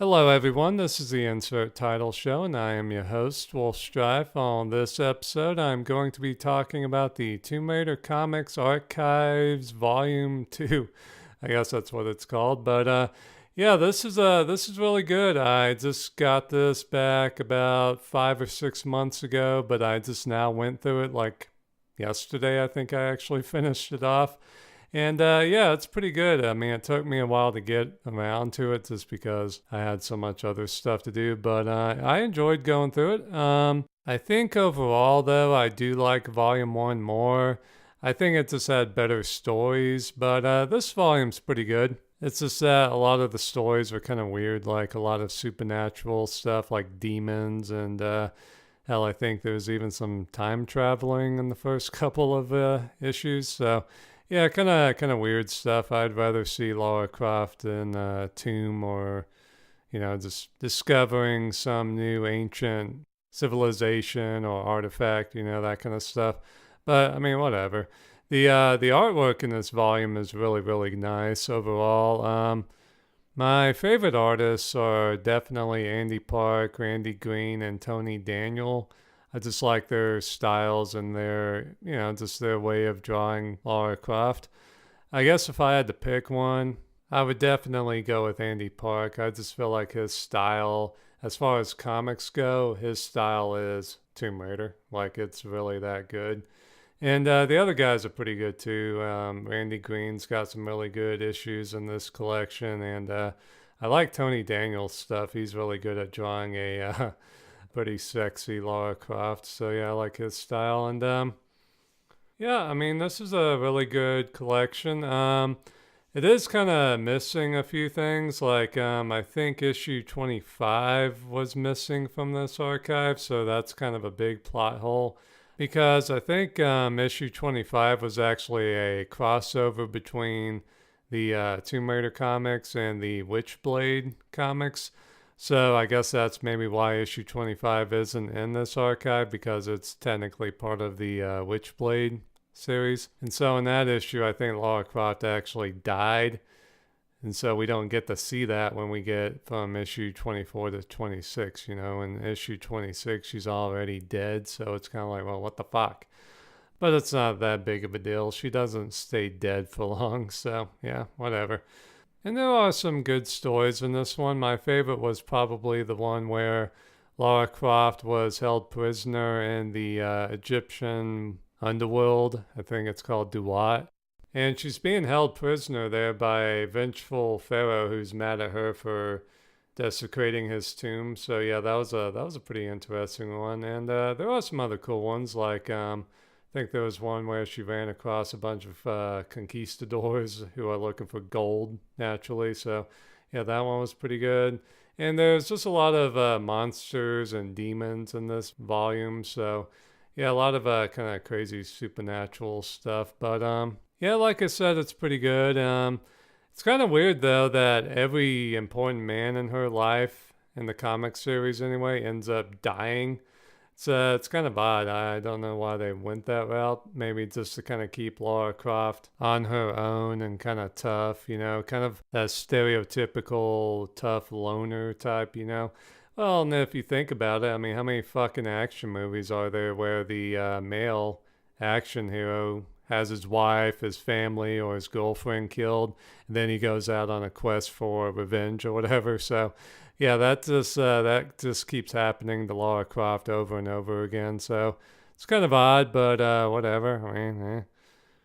Hello, everyone. This is the Insert Title Show, and I am your host, Wolf Strife. On this episode, I'm going to be talking about the Tomb Raider Comics Archives Volume 2. I guess that's what it's called. But yeah, this is really good. I just got this back about 5 or 6 months ago, but I just now went through it like yesterday. I think I actually finished it off. And yeah, it's pretty good. I mean, it took me a while to get around to it just because I had so much other stuff to do, but I enjoyed going through it. I think overall, though, I do like Volume 1 more. I think it just had better stories, but this volume's pretty good. It's just that a lot of the stories are kind of weird, like a lot of supernatural stuff like demons and hell, I think there's even some time traveling in the first couple of issues. So yeah, kind of weird stuff. I'd rather see Lara Croft in a tomb or, just discovering some new ancient civilization or artifact, that kind of stuff. But I mean, whatever. The artwork in this volume is really really nice overall. My favorite artists are definitely Andy Park, Randy Green, and Tony Daniel. I just like their styles and their, just their way of drawing Lara Croft. I guess if I had to pick one, I would definitely go with Andy Park. I just feel like his style, as far as comics go, his style is Tomb Raider. Like it's really that good. And the other guys are pretty good too. Randy Green's got some really good issues in this collection, and I like Tony Daniels' stuff. He's really good at drawing a pretty sexy Lara Croft. So yeah, I like his style. And yeah, I mean, this is a really good collection. It is kind of missing a few things. Like I think issue 25 was missing from this archive, so that's kind of a big plot hole because I think issue 25 was actually a crossover between the Tomb Raider comics and the Witchblade comics. So I guess that's maybe why issue 25 isn't in this archive because it's technically part of the Witchblade series. And so in that issue, I think Lara Croft actually died. And so we don't get to see that when we get from issue 24 to 26. In issue 26, she's already dead. So it's kind of like, well, what the fuck? But it's not that big of a deal. She doesn't stay dead for long. So yeah, whatever. And there are some good stories in this one. My favorite was probably the one where Lara Croft was held prisoner in the Egyptian underworld. I think it's called Duat. And she's being held prisoner there by a vengeful pharaoh who's mad at her for desecrating his tomb. So yeah, that was a pretty interesting one. And there are some other cool ones like I think there was one where she ran across a bunch of conquistadors who are looking for gold naturally. So yeah, that one was pretty good. And there's just a lot of monsters and demons in this volume. So yeah, a lot of kind of crazy supernatural stuff. But yeah, like I said, it's pretty good. It's kind of weird though that every important man in her life in the comic series anyway ends up dying. It's kind of odd. I don't know why they went that route. Maybe just to kind of keep Lara Croft on her own and kind of tough, kind of that stereotypical tough loner type. Well, and if you think about it, I mean, how many fucking action movies are there where the male action hero has his wife, his family, or his girlfriend killed, and then he goes out on a quest for revenge or whatever? So, yeah, that just keeps happening to Lara Croft over and over again. So it's kind of odd, but whatever. I mean,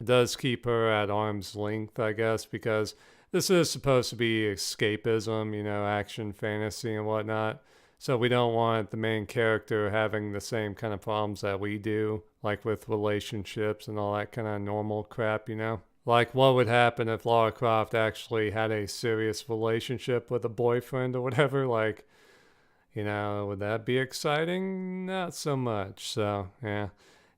it does keep her at arm's length, I guess, because this is supposed to be escapism, action, fantasy, and whatnot. So we don't want the main character having the same kind of problems that we do, like with relationships and all that kind of normal crap. Like what would happen if Lara Croft actually had a serious relationship with a boyfriend or whatever? Like, would that be exciting? Not so much. So, yeah.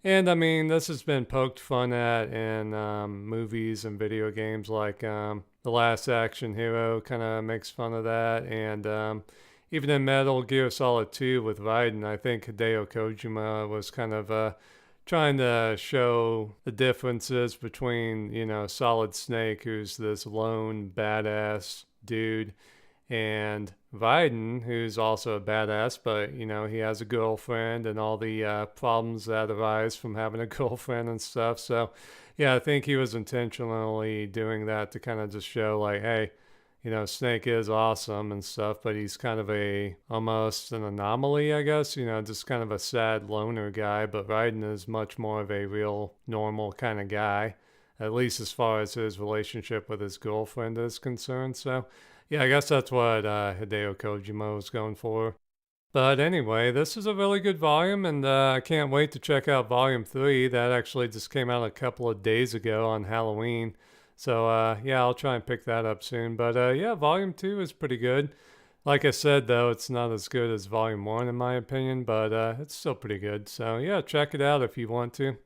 And I mean, this has been poked fun at in movies and video games, like The Last Action Hero kind of makes fun of that. And even in Metal Gear Solid 2 with Raiden, I think Hideo Kojima was kind of trying to show the differences between, Solid Snake, who's this lone badass dude, And Raiden, who's also a badass, but he has a girlfriend and all the problems that arise from having a girlfriend and stuff. So, yeah, I think he was intentionally doing that to kind of just show, like, hey, Snake is awesome and stuff, but he's kind of almost an anomaly, I guess, just kind of a sad loner guy. But Raiden is much more of a real normal kind of guy, at least as far as his relationship with his girlfriend is concerned. So, yeah, I guess that's what Hideo Kojima was going for. But anyway, this is a really good volume, and I can't wait to check out Volume 3. That actually just came out a couple of days ago on Halloween. So, yeah, I'll try and pick that up soon. But yeah, Volume 2 is pretty good. Like I said, though, it's not as good as Volume 1 in my opinion, but it's still pretty good. So, yeah, check it out if you want to.